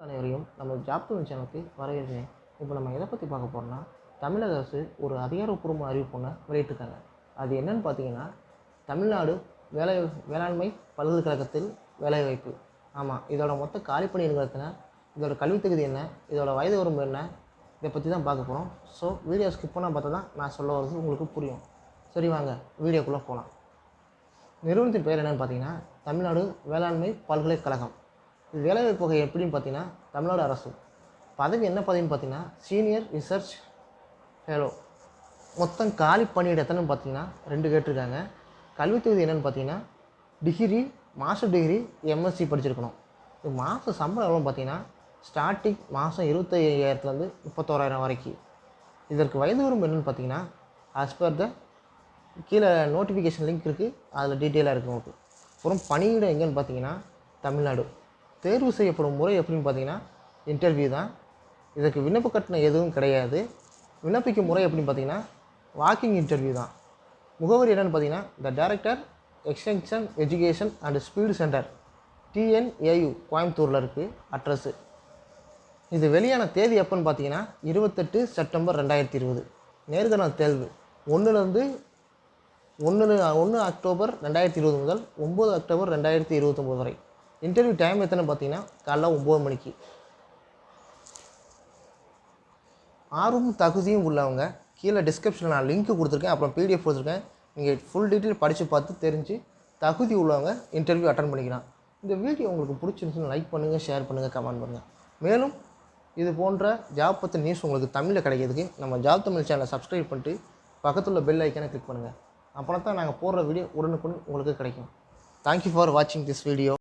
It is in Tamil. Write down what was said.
அனைவரையும் நம்ம ஜாப் தமிழ் சேனலுக்கு வரவேற்கிறேன். இப்போ நம்ம எதை பற்றி பார்க்க போகிறோம்னா, தமிழக அரசு ஒரு அதிகாரப்பூர்வ அறிவிப்பு ஒன்று வெளியிட்டிருக்காங்க. அது என்னன்னு பார்த்தீங்கன்னா, தமிழ்நாடு வேளாண்மை பல்கலைக்கழகத்தில் வேலைவாய்ப்பு. ஆமாம், இதோட மொத்த காலிப்பணி எத்தனை, இதோட கல்வி தகுதி என்ன, இதோட வயது வரம்பு என்ன, இதை பற்றி தான் பார்க்க போகிறோம். ஸோ வீடியோ ஸ்கிப் பண்ணால் பார்த்தா தான் நான் சொல்ல வரது உங்களுக்கு புரியும். சரி, வாங்க வீடியோக்குள்ளே போகலாம். நிறுவனத்தின் பெயர் என்னென்னு பார்த்தீங்கன்னா, தமிழ்நாடு வேளாண்மை பல்கலைக்கழகம். இது வேலைவாய்ப்பு வகை எப்படின்னு பார்த்தீங்கன்னா, தமிழ்நாடு அரசு. பதவி என்ன பதவின்னு பார்த்தீங்கன்னா, சீனியர் ரிசர்ச் ஃபெலோ. மொத்தம் காலி பணியிட எத்தனைன்னு பார்த்தீங்கன்னா 2 கேட்டிருக்காங்க. கல்வி தகுதி என்னென்னு பார்த்தீங்கன்னா, டிகிரி, மாஸ்டர் டிகிரி, எம்எஸ்சி படிச்சிருக்கணும். இது மாத சம்பளம் எவ்வளோன்னு பார்த்தீங்கன்னா, ஸ்டார்டிங் மாதம் 25,000 31,000 வரைக்கும். இதற்கு வயது வரம்பு என்னென்னு பார்த்தீங்கன்னா, ஆஸ் பர் த கீழே நோட்டிஃபிகேஷன் லிங்க் இருக்குது, அதில் டீட்டெயிலாக இருக்குது உங்களுக்கு. அப்புறம் பணியிடம் எங்கேன்னு பார்த்தீங்கன்னா, தமிழ்நாடு. தேர்வு செய்யப்படும் முறை எப்படின்னு பார்த்தீங்கன்னா, இன்டர்வியூ தான். இதற்கு விண்ணப்ப கட்டணம் எதுவும் கிடையாது. விண்ணப்பிக்கும் முறை எப்படின்னு பார்த்தீங்கன்னா, வாக்கிங் இன்டர்வியூ தான். முகவரி என்னென்னு பார்த்தீங்கன்னா, the director extension education and speed centre, TNAU, கோயம்புத்தூரில் இருக்குது அட்ரஸ்ஸு. இது வெளியான தேதி எப்போன்னு பார்த்தீங்கன்னா, 28 செப்டம்பர் 2020. நேர்காணல் தேர்வு 1 அக்டோபர் 2020 முதல் 9 அக்டோபர் 2029 வரை. இன்டர்வியூ டைம் எத்தனை பார்த்தீங்கன்னா, காலைல 9 மணிக்கு. ஆர்வமும் தகுதியும் உள்ளவங்க கீழே டிஸ்கிரிப்ஷனில் நான் லிங்க் கொடுத்துருக்கேன், அப்புறம் PDF கொடுத்துருக்கேன். நீங்கள் ஃபுல் டீட்டெயில் படித்து பார்த்து தெரிஞ்சு தகுதி உள்ளவங்க இன்டர்வியூ அட்டன் பண்ணிக்கலாம். இந்த வீடியோ உங்களுக்கு பிடிச்சிருந்துச்சுன்னு லைக் பண்ணுங்கள், ஷேர் பண்ணுங்கள், கமெண்ட் பண்ணுங்கள். மேலும் இது போன்ற ஜாப் பற்றி நியூஸ் உங்களுக்கு தமிழில் கிடைக்கிறதுக்கு நம்ம ஜாப் தமிழ் சேனலை சப்ஸ்கிரைப் பண்ணிட்டு பக்கத்தில் உள்ள பெல் ஐக்கானை கிளிக் பண்ணுங்கள். அப்புறம் தான் நாங்கள் போடுற வீடியோ உடனுக்குடன் உங்களுக்கு கிடைக்கும். தேங்க்யூ ஃபார் வாட்சிங் திஸ் வீடியோ.